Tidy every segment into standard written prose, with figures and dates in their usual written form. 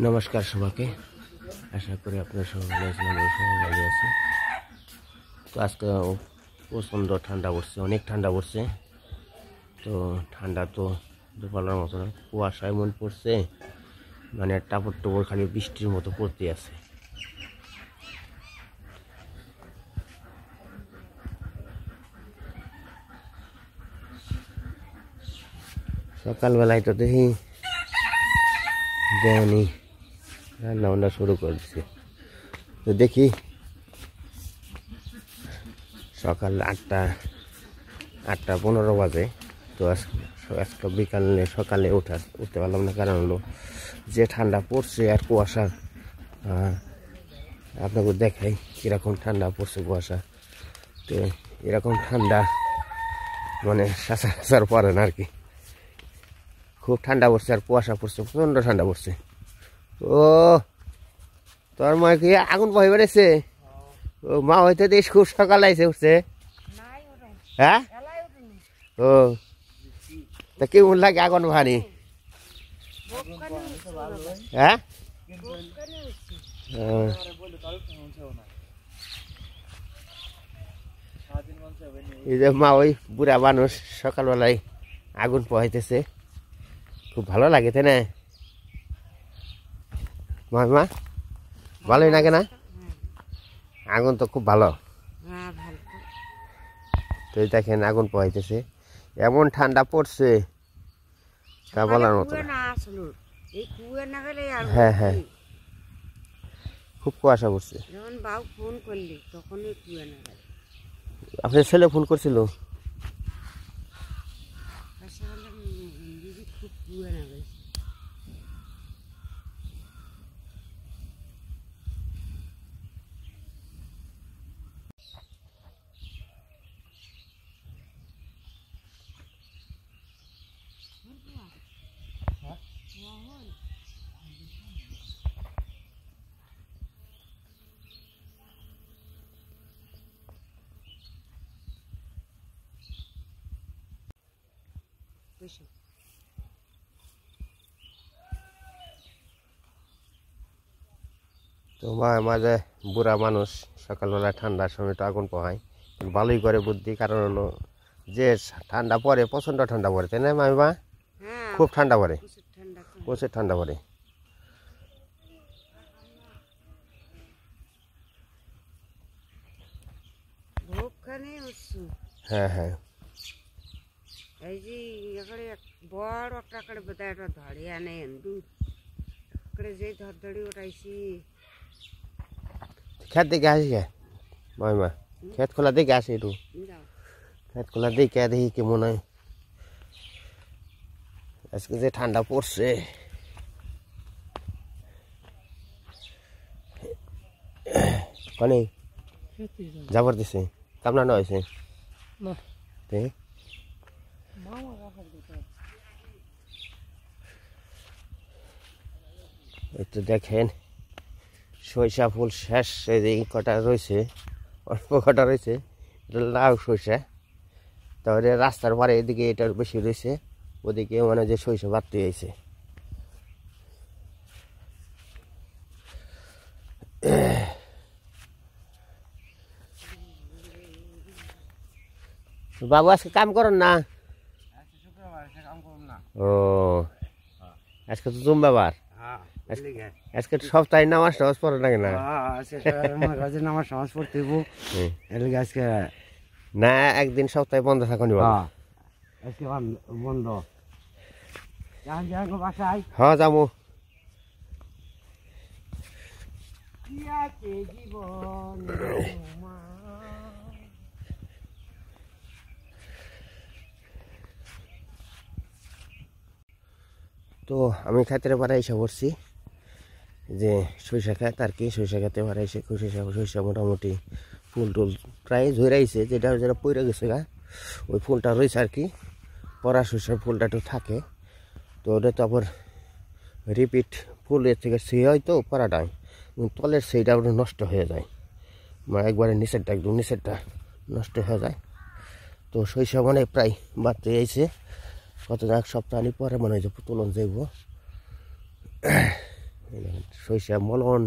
নমস্কার সবাইকে, আশা করি আপনারা সবাই ভালো আছেন। আমি সবাই ভালো আছি। তো আজকে প্রচণ্ড ঠান্ডা পড়ছে, অনেক ঠান্ডা পড়ছে। তো ঠান্ডা তো বলার মতো না, কুয়াশা এমন পড়ছে মানে টাপড় টপড় খালি বৃষ্টির মতো পড়তে আছে। সকালবেলায় তো দেখি যেমনই রান্না বান্না শুরু করছে। তো দেখি সকাল 8:15 বাজে। তো আজকে বিকালে সকালে উঠতে পারলাম না, কারণ হলো যে ঠান্ডা পড়ছে আর কুয়াশা। আপনাকে দেখাই কীরকম ঠান্ডা পড়ছে, কুয়াশা। তো এরকম ঠান্ডা মানে সচরাচর পড়ে না আর কি। খুব ঠান্ডা পড়ছে আর কুয়াশা পড়ছে, প্রচণ্ড ঠান্ডা পড়ছে। ও তোর মা কি আগুন বয়ে বেড়েছে? ও মা হয়তো দেশ খুব সকাল আইসে উঠছে। হ্যাঁ, ও তা কেমন লাগে আগুন ভানি? হ্যাঁ, এই যে মা ওই বুড়া মানুষ সকালবেলায় আগুন পোহাইতেছে, খুব ভালো লাগে, তাই না মা? ভালোই লাগে না? আগুন তো খুব ভালো। তো দেখেন আগুন পোহাইতেছে, এমন ঠান্ডা পড়ছে তা বলার মতো না। হ্যাঁ হ্যাঁ, খুব কুয়াশা পড়ছে। আপনার ছেলে ফোন করছিল? তো মাঝে বুড়া মানুষ সকালবেলা ঠান্ডার সময় তো আগুন পোহায়, ভালোই করে বুদ্ধি। কারণ হলো যে ঠান্ডা পড়ে, প্রচণ্ড ঠান্ডা পড়ে, তাই না মামিমা? খুব ঠান্ডা পড়ে, প্রচুর ঠান্ডা পড়ে। হ্যাঁ হ্যাঁ, এই যে বড় একটা বেটা ধরে আনে যে ধরধরি উঠাইছি। খেত দিকে আসি গে মামিমা, খেত খোলা দিকে আসি, একটু খেত খোলা দিকে দেখি কেমন হয়। আজকে যে ঠান্ডা পড়ছে, কনে যাবার দিছে কামনা না হয়েছে। এই তো দেখেন সরিষা ফুল শেষ, এই কটা রয়েছে, অল্প কটা রয়েছে, লাউ সরিষা। তারপরে রাস্তার পারে এদিকে এটার বেশি রয়েছে, ওদিকে মানে যে সরিষা বাড়তে হয়েছে। বাবু আজকে কাম করেন না? ও আজকে তো জুম্বাবার, আজকে সপ্তাহে নামাজ টামাজ পড়ে নাকি না? নামাজ সমাজ পড়তে আজকে না, একদিন সপ্তাহে বন্ধ থাকুন আজকে বন্ধ। বাসায় হ্যাঁ যাবো। জীবন তো আমি খাতের পাড়া এসে পড়ছি, যে সরিষা খাত আর কি। সরিষা খাতে পাড়া এসে সরিষা মোটামুটি ফুল টুল প্রায় ঝরাইছে, যেটা যেটা পড়ে গেছে গা, ওই ফুলটা রয়েছে আর কি। পরা সরিষার ফুলটা একটু থাকে, তো ওটা তো আবার রিপিট ফুলের থেকে সে হয়, তো পরাটায় তলের সেইটা আবার নষ্ট হয়ে যায়, একবারে নিচেরটা একদম নিচেরটা নষ্ট হয়ে যায়। তো সরিষা মানে প্রায় বাড়তে এসে কত এক সপ্তাহ পরে মনে হয় যে তুলন যাইব। সরিষা মলন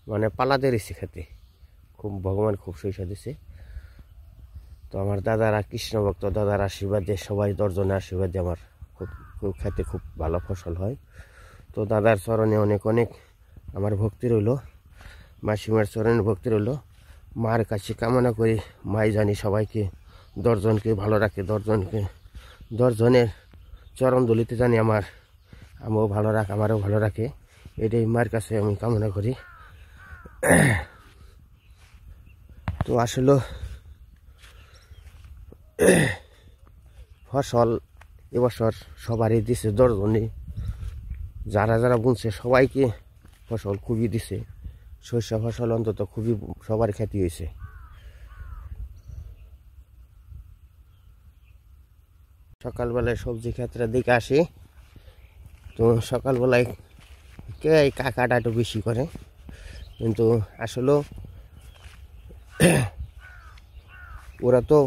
মানে পালাতে রয়েছে খেতে, খুব ভগবান খুব সরিষা দিছে। তো আমার দাদারা কৃষ্ণ ভক্ত, দাদার আশীর্বাদে সবাই 10 জনের আশীর্বাদে আমার খুব খুব খেতে খুব ভালো ফসল হয়। তো দাদার চরণে অনেক অনেক আমার ভক্তি রইল, মাসিমার চরণে ভক্তি রইল। মার কাছে কামনা করি মাই জানি সবাইকে 10 জনকে ভালো রাখে, 10 জনের চরণ দলিতে জানি আমিও ভালো রাখ, আমারও ভালো রাখে, এটাই মার কাছে আমি কামনা করি। তো আসলে ফসল এবছর সবারই দিছে, 10 জনই যারা যারা বুনছে সবাইকে ফসল খুবই দিছে। সরিষা ফসল অন্তত খুবই সবার খ্যাতি হয়েছে। সকালবেলায় সবজি ক্ষেত্রে দিকে আসি, তো সকালবেলায় কে কাকাটা একটু বেশি করে, কিন্তু আসলে ওরা তো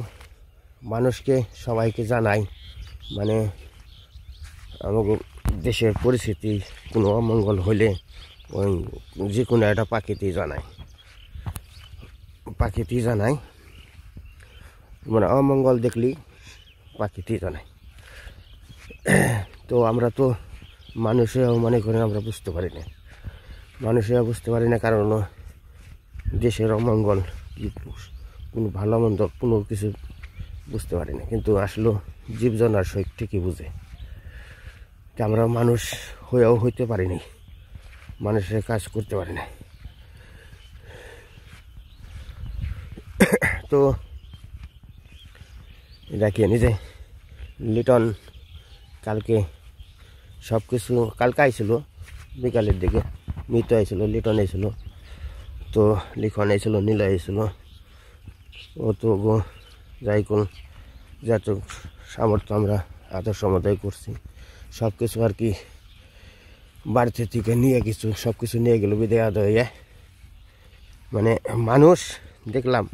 মানুষকে সবাইকে জানায়, মানে আমাদের দেশের পরিস্থিতি কোনো অমঙ্গল হলে ওই যে কোনো একটা পাখিতেই জানায়, মানে অমঙ্গল দেখলি পাখিতেই জানায়। তো আমরা তো মানুষেরাও মনে করেন আমরা বুঝতে পারি না, কারণ দেশের অমঙ্গল কি কোনো ভালো মন্দ কোনো কিছু বুঝতে পারি না, কিন্তু আসলে জীবজনার সহিত ঠিকই বুঝে। আমরা মানুষ হয়েও হইতে পারিনি, মানুষের কাজ করতে পারি না। তো দেখেন এই যে লিটন কালকে সব কিছু কালকে আইছিল বিকালের দিকে, মৃত আইছিল, লিটন আইছিল, তো লিখন আইছিল, নীল আইছিল। ও তো যাই কোন যত সামর্থ্য আমরা আদর্শ মতোই করছি, সব কিছু আর কি বাড়িতে থেকে নিয়ে সব কিছু নিয়ে গেল বিদায় আদায়। মানে মানুষ দেখলাম,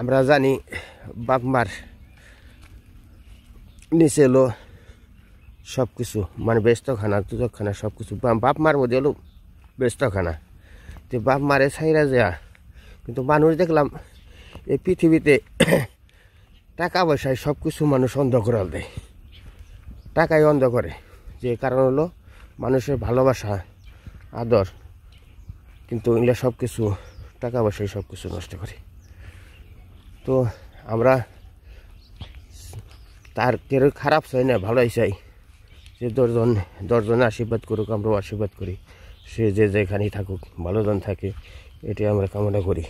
আমরা জানি বাপ মার নিচে এলো সব কিছু, মানে ব্যস্তখানা তুজকখানা সব কিছু বাপ মার মধ্যে এলো ব্যস্তখানা। তো বাপ মারে ছাইরা যা, কিন্তু মানুষ দেখলাম এই পৃথিবীতে টাকা পয়সায় সব কিছু মানুষ অন্ধ করে দেয়, টাকাই অন্ধ করে। যে কারণ হলো মানুষের ভালোবাসা আদর, কিন্তু এগুলো সব কিছু টাকা পয়সায় সব কিছু নষ্ট করে। তো আমরা তার কেউ খারাপ চাই না, ভালোই চাই, যে 10 জনে আশীর্বাদ করুক, আমরাও আশীর্বাদ করি, সে যে যেখানেই থাকুক ভালোজন থাকে, এটাই আমরা কামনা করি।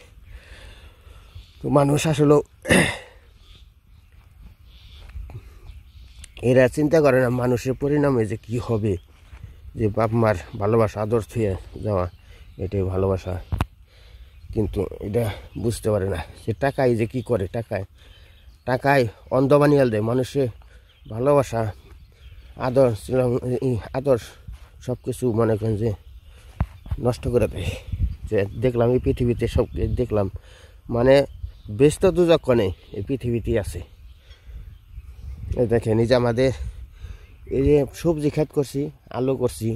তো মানুষ আসলে এরা চিন্তা করে না মানুষের পরিণামে যে কি হবে, যে বাপ মার ভালোবাসা আদর ছুঁয়ে যাওয়া, এটাই ভালোবাসা। কিন্তু এটা বুঝতে পারে না সে টাকায় যে কি করে, টাকায় অন্ধ বানিয়ে দেয় মানুষের ভালোবাসা আদর সব কিছু মনে করেন যে নষ্ট করে দেয়। যে দেখলাম এই পৃথিবীতে সব দেখলাম, মানে ব্যস্ত দুজক্ষণে এই পৃথিবীতেই আছে। দেখেন এই যে আমাদের এই যে সবজি ক্ষেত করছি, আলু করছি,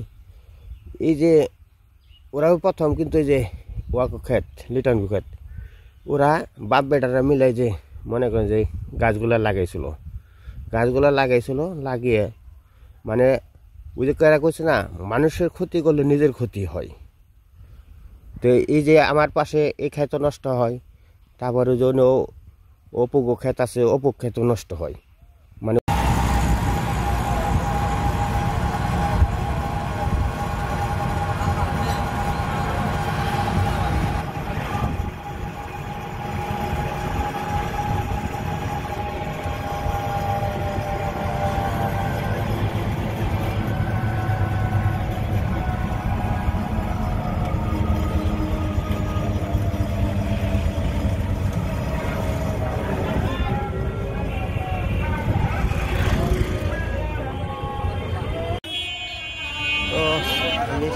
এই যে ওরাও প্রথম কিন্তু এই যে ওয়াকো ক্ষেত, লিটন ক্ষেত, ওরা বাপ বেটারা মিলাই যে মনে করেন যে গাছগুলা লাগাইছিল, লাগিয়ে মানে ওই যে কেরা করছে না, মানুষের ক্ষতি করলে নিজের ক্ষতি হয়। তো এই যে আমার পাশে এই ক্ষেত নষ্ট হয়, তারপরে জন্য অপুগ ক্ষেত আছে, অপুগ ক্ষেত নষ্ট হয়। মানে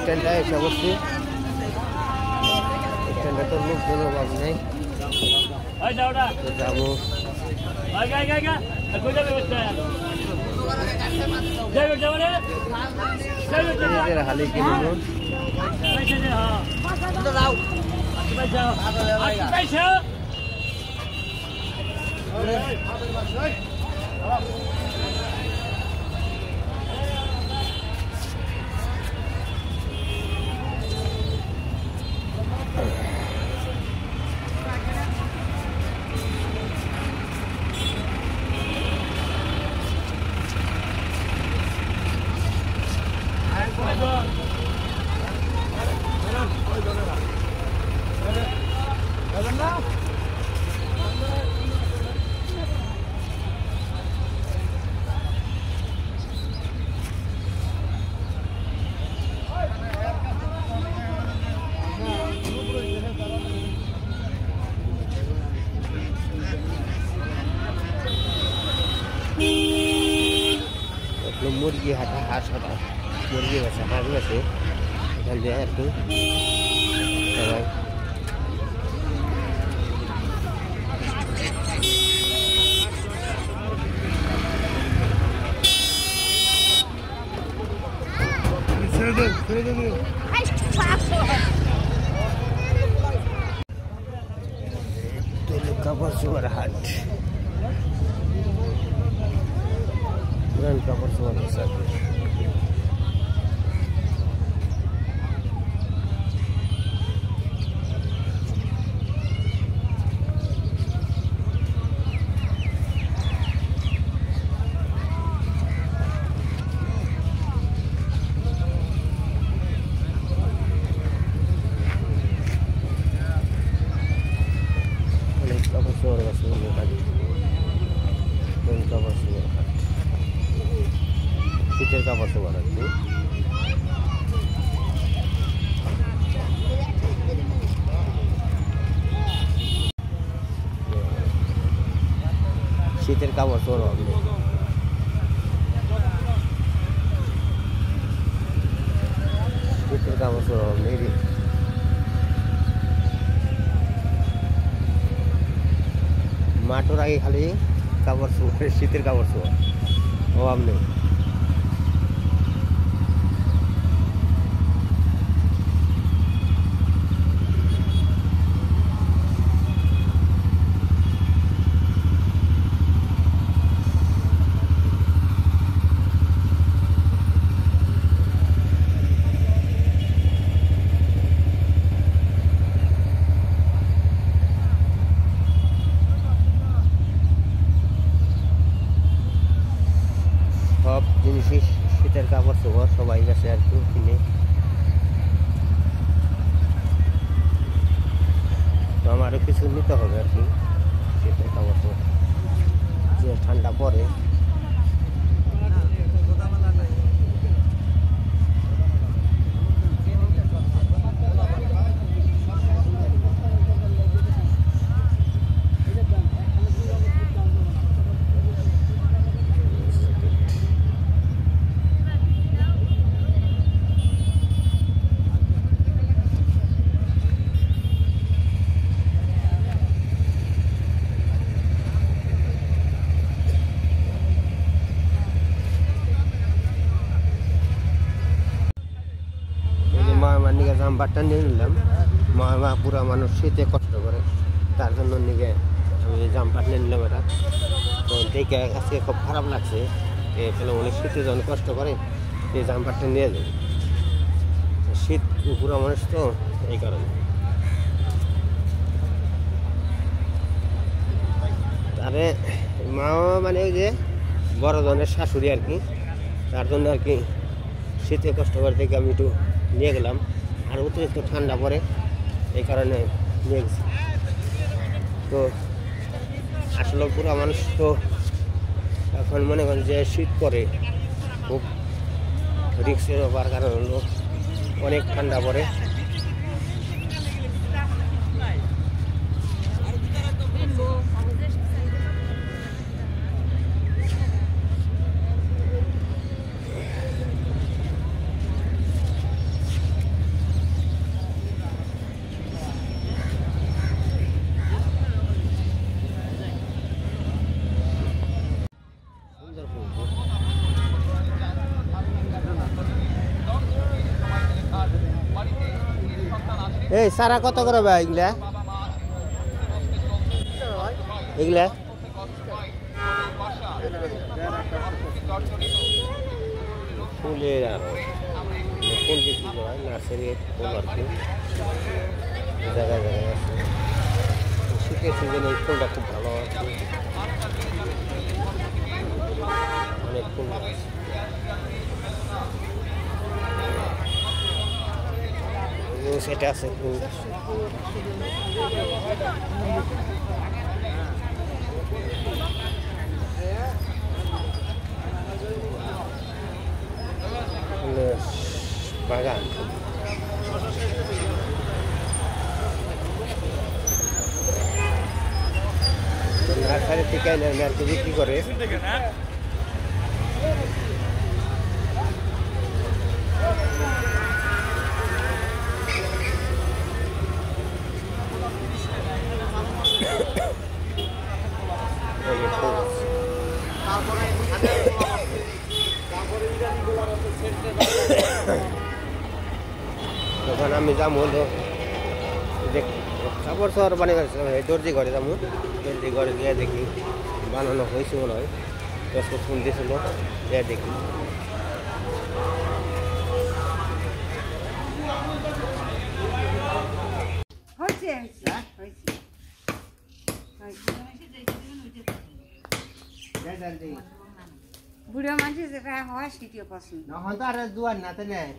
স্ট্যান্ডটা এসে বসছি, স্ট্যান্ডটা তো লোকজন অভাব নেই, যাবো। হালি কিনব মুরগি হাঁটা হাঁস হাঁটা মুরগি আছে হাঁস আছে এখান দিয়ে আর কি সবাই কাপড় চোপড় হাট পুরান কাপড় চোপড় শীতের কাপড় চোপড় আর কি শীতের কাপড় চোপড় হবে শীতের কাপড় চোপড় হবে মাঠের আগে খালি কাপড় চোপড় শীতের কাপড় চোপড় অভাব নেই সব জিনিসই শীতের কাপড় চোপড় সবাই গেছে আর কি কিনে তো আমারও কিছু নিতে হবে আর কি শীতের কাপড় চোপড় যে ঠান্ডা পড়ে নিয়ে জাম্পারটা নিয়ে নিলাম মা পুরা মানুষ শীতে কষ্ট করে তার জন্য নিয়ে আমি জাম্পার নিয়ে নিলাম এটা তো দেখে আজকে খুব খারাপ লাগছে এখানে অনেক শীতে যখন কষ্ট করে এই জাম্পারটা নিয়ে যাই শীত পুরা মানুষ তো এই কারণে তারে মা মানে ওই যে বড় ধরনের শাশুড়ি আর কি তার জন্য আর কি শীতে কষ্ট করে দেখে আমি একটু নিয়ে গেলাম আর অতিরিক্ত ঠান্ডা পড়ে এই কারণে নিয়ে গেছি তো আসলে পুরো মানুষ তো এখন মনে করেন যে শীত পড়ে খুব রিক্সের ব্যাপার কারণ হলো অনেক ঠান্ডা পড়ে সুন্দর ফুল এই সারা কত করে ভাই এগুলা এগুলা ফুলের আরো ফুল বিক্রি করা হয় নার্সারি ফুল আর কি জায়গায় জায়গায় আছে শীতের সিজনে এই ফুলটা খুব ভালো আছে অনেক ফুল আছে সেটা আছে ফুল বাগান নার্সারি থেকে নারকেল বিক্রি করে তখন আমি যাম হলো কাপড় শহর বানিয়ে দর্জি ঘরে যাবো দর্জি ঘরে গিয়ে দেখি বানানো হয়েছে মনে হয় দশটা ফুল দিয়েছিল গিয়ে দেখি বুড়ো মানুষ যেটা হয় সেটিও পছন্দ এখন তো আর দুয়ার না তো নেই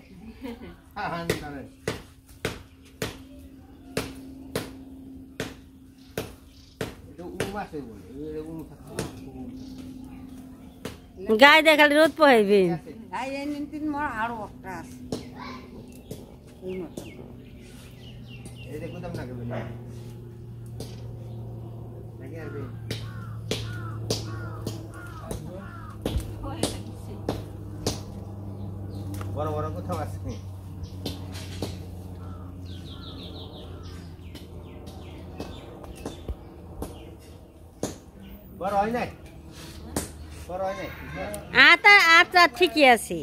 গায়ে দেখালে রোদ পাইবেন তিন মোর আরো একটা আছে এই মতো বড় বড় কোথাও আছে বড় হয় নাই বড় হয় নাই আচ্ছা ঠিকই আছে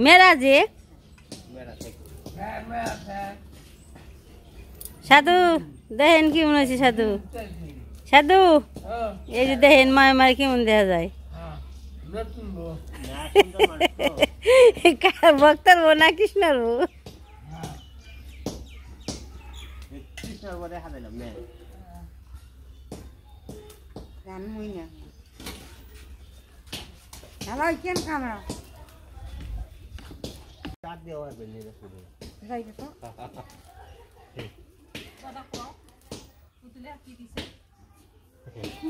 মেরা যে সাধু দেখেন কেমন আছে সাধু সাধু এই যে দেখেন মায় মায় কেমন দেখা যায় ভক্তর বউ না কৃষ্ণর বউ কৃষ্ণর বউ দেখা দিলাম না জানমই না হ্যালো কেন কামরা চাট দেওয়া হবে নিয়ে শুরু যাইবে তো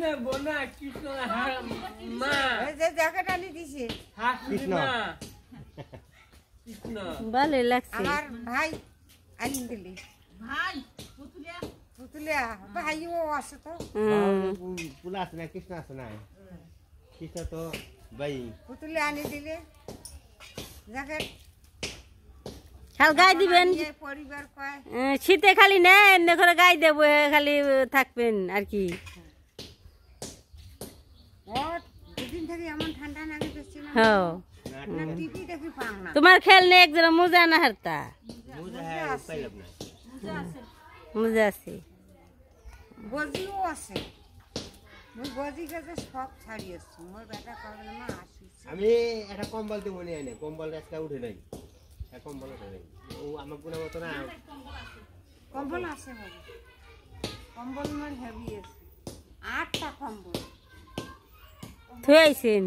না বোনা কৃষ্ণ মা এই যে জ্যাকেট আনি দিছে কৃষ্ণ কৃষ্ণ ভালো লাগছে আমার ভাই আনি দিলি ভাই পুতুলিয়া ভাইও আছে তো পুলা আছে না কৃষ্ণ আছে না কৃষ্ণ তো ভাই পুতুলিয়া আনি দিলে জ্যাকেট খাল গায়ে দিবেন পরিবার কয় শীতে খালি না এমনি করে গায়ে দেবো খালি থাকবেন আর কি ও দুদিন থেকে এমন ঠান্ডা লাগে দেখছি না হ্যাঁ না টিভি দেখি পাং না তোমার খেলনে একজোড়া মোজা না হারতা মুজা হ্যাঁ পাইলাম না মোজা আছে গজিও আছে মুই গজি গেছে সব ছাড়ি আসছি মোর বেটা কবে না আসিস আমি একটা কম্বল দিব নিয়ে আনে কম্বল আজকে উঠে নাই এক কম্বল উঠে নাই ও আমার গুণা মতো না কম্বল আছে বাবা কম্বল মোর হেভি আছে 8টা কম্বল থুয়াইছেন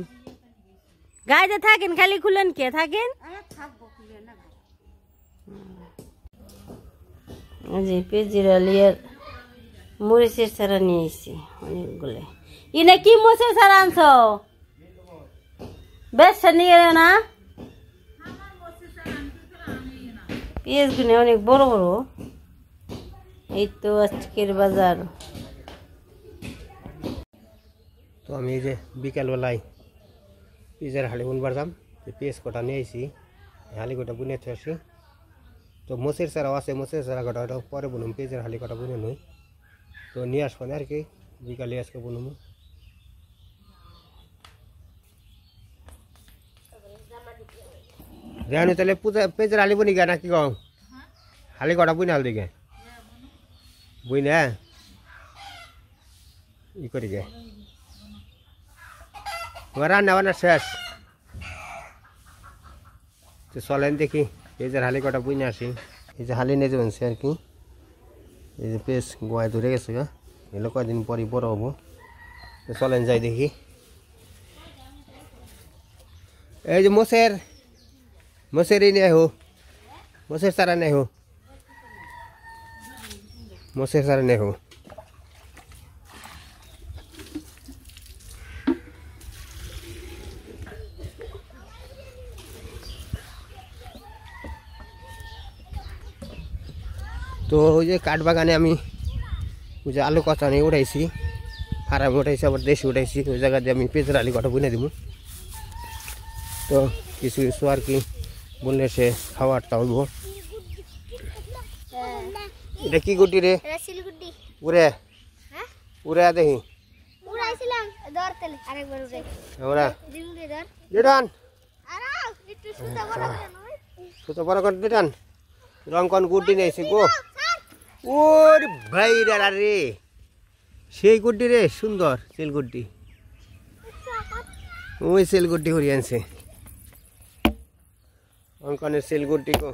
গায়ে থাকেন খালি খুলেন কে থাকেন আরে থাকবো খুলে না ভাই জি পেজিরালিয়ার মরিচের চারা নিয়ে এসছি অনেকগুলো ইনে কি মরিচের চারা আনছ বেশ নিয়ে গেল না পেঁয়াজ গুনে অনেক বড় বড় এই তো আজকের বাজার তো আমি এই যে বিকালবেলায় পেঁয়াজের হালি বুনবার যাম পেঁয়াজ কটা নিয়ে আইছি হালি কটা বুনে আসি তো মোচের চারাও আছে মোচের চারা কটা ওটা পরে বুনুম পেঁয়াজের হালি কটা বুনে নই তো নিয়ে আসবো না আর কি বিকালে আজকে বুনুম রেহানি তাহলে পূজা পেঁয়াজের হালি বুনি গে নাকি কম হালি কটা বুনে হাল দিকে বুঝ না ই করি গে তোমার রান্না বান্না শেষ তো চলেন দেখি এই যে হালি কটা বুঝে আসি এই যে হালি নিয়ে যাবেন সে আর কি এই যে পেস গোয়ায় ধরে গেছে গা এগুলো কয়েকদিন পরই বড় হবো তো চলেন যাই দেখি এই যে মোসের এই নিয়ে হো মোসের সারা নেই হো মোসের সারা নেই হো তো ওই যে কাঠ বাগানে আমি ওই যে আলু কচানি উঠাইছি ফার্মে উঠাইছি আবার দেশে উঠাইছি ওই জায়গা দিয়ে আমি পেঁচের আলি কটা বুনে দিব তো কিছু কিছু আর কি বললে সে খাওয়ারটা হইব এটা কি গুটি রে উড়ে উড়ে দেখি আমরা দিটান সুতো বড় করে দিটান রং কোন গুটি নিয়েছি গো ওর ভাই রে সেই গুড্ডি রে সুন্দর সেলগুড্ডি ওই সেলগুড্ডি হরিয়ে আনছে অঙ্কনের সেলগুড্ডি গো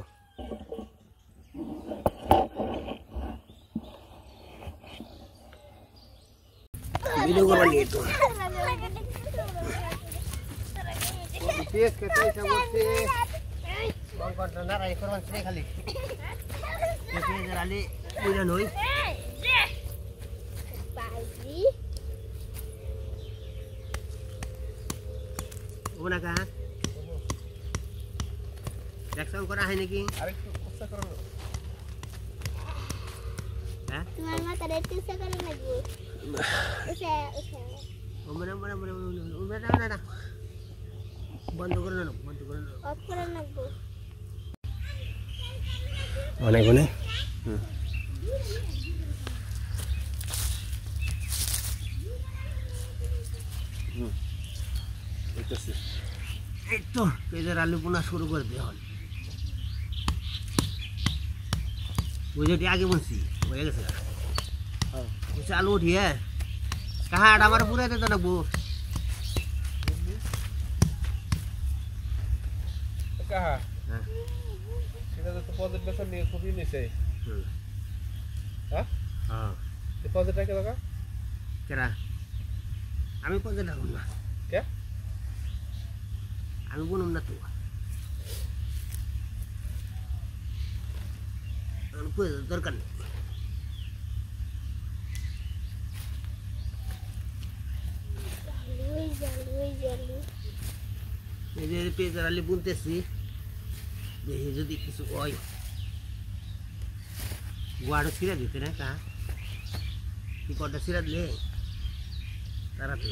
ভিডিও করে নিয়ে তো পেস খেতে ইচ্ছা করছে অঙ্কনটা নারাই করবান সে খালি আলি বুঝা নই ওনা কা দেখছাও করা হয় নাকি আরেকটু কষ্ট করো হ্যাঁ তোমার মাথা রেটে করে লাগবে ওমরা না বন্ধ করে না অফ করে লাগবে অনেক অনেক এই তো পেঁয়াজের আলু বোনা শুরু করে দেওয়া হল বুঝেটি আগে বলছি হয়ে গেছে বলছে আলু উঠিয়ে কাহা আমার পুরাই দিত না বউ কাহা সেটা তো পদের বেতন নিয়ে খুবই নিছে হ্যাঁ হ্যাঁ পদেরটা কে লাগা কেরা আমি পদে ডাকুন না কে আমি বলুন না তো দরকার নেই এই যে পেঁয়াজের আলি বুনতেছি দেখি যদি কিছু হয় গুয়াড়ো ছিঁড়া দিতে না কা কি কটা ছিঁড়া দিলে তারা তো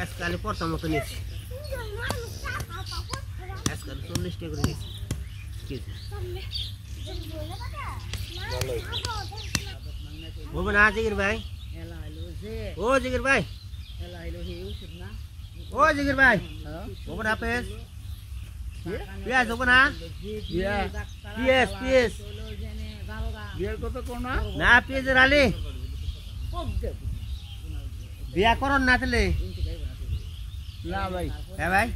আজকাল পড়তাম মতো নিয়েছি আজকাল 40 টাকা করে নিয়েছি বলবো না জিগির ভাই ও জিগির ভাই ও জিগির ভাই বলবো না পেস পিয়াজ হবো না পিয়াজ পিয়াজ না পেঁয়াজের আলি বিয়া করন না তাহলে না ভাই হ্যাঁ ভাই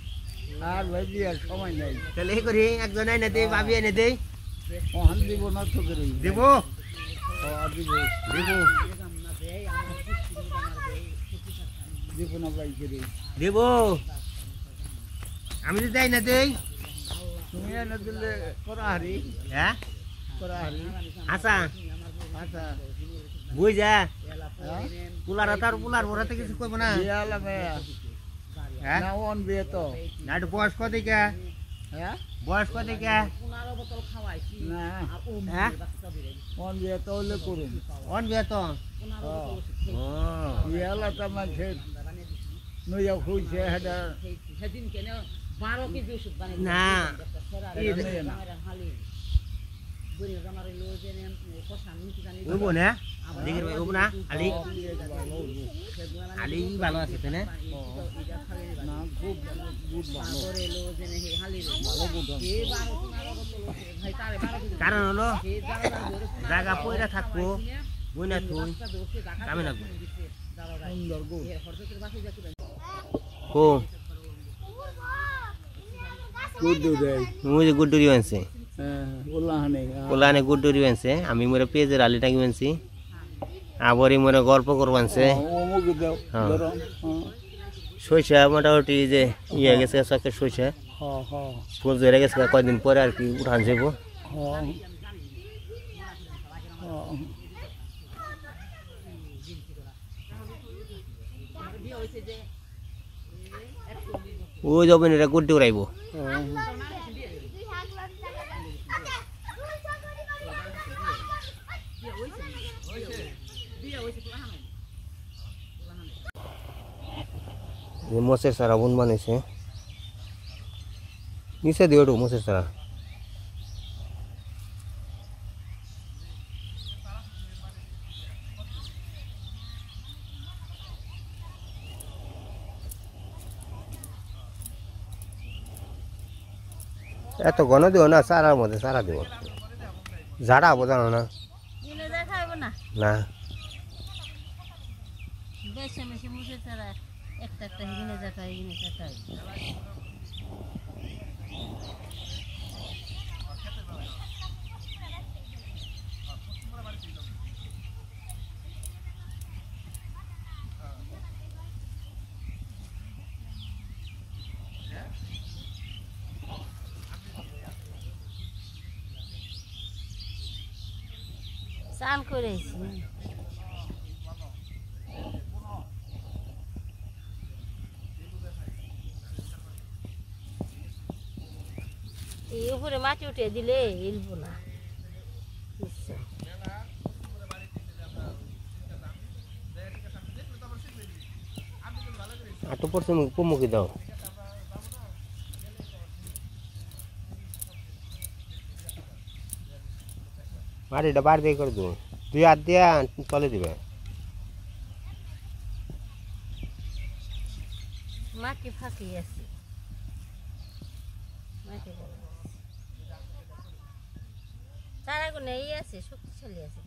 আর ভাই বিয়ার সময় নাই তাহলে এই করি একজন এনে দেই ভাবি এনে দেই ওহান দিব না তো করে দেব দিব দেব দিব না ভাই করে দেব আমি তো যাই না দেই তুমি এনে দিলে করা হারি হ্যাঁ করা হারি আচ্ছা আচ্ছা বুঝা পুলার তার পুলার ভরাতে কিছু করবো না বিয়া লাগে হ্যাঁ না ওন বিয়ে তো না একটু বয়স কত দিকে হ্যাঁ বয়স কত দিকে না হ্যাঁ ওন বিয়ে তো হলে করুন অন বিয়ে তো ও বিয়া লাটা মাঝে নইয়া খুঁজছে হেডা না ওবো না দেখি ওবো না আলি আলি ভালো আছে তো না না খুব গুড ভালো ভালো গুড কারণ হলো জায়গা পয়রা থাকবো বই না তুই কামে না সুন্দর গুড কো গুড দেই মুই গুড্ডুরি আনছে ওলাহানে ওলানে গুড্ডুরি আনছে আমি মোরে পেজের আলিটাকে আনছি আবরি মোরে গল্প করব আনছে ও মুগ দাও ধরো সইসা মোটামুটি যে ইয়ে গেছে সকে সইসা হ্যাঁ হ্যাঁ ফুল ধরে গেছে কয়েকদিন পরে আর কি উঠান যাবো হ্যাঁ ওই যাবেন এটা গুড্ডি উড়াইবো মোসের সারা বোন বানাইছে নিচে দিয়ে ওঠো মোসের সারা এত ঘন দিও না সারার মধ্যে সারা দিব ঝাড়া হবো জানো না দিলে যা খাইব না না বেশি বেশি মুছে ছাড়া একটা একটা হিনে যা খাই হিনে যা খাই চান করেছি এই উপরে মাটি উঠে দিলে ইলবো না আটো পড়ছে কুমুকি দাও মাটিটা বার দিয়ে করে দেবো তুই হাত দিয়ে তলে দিবে মাটি ফাঁকি আছে মাটি তারা কোনো এই আছে শক্তিশালী আছে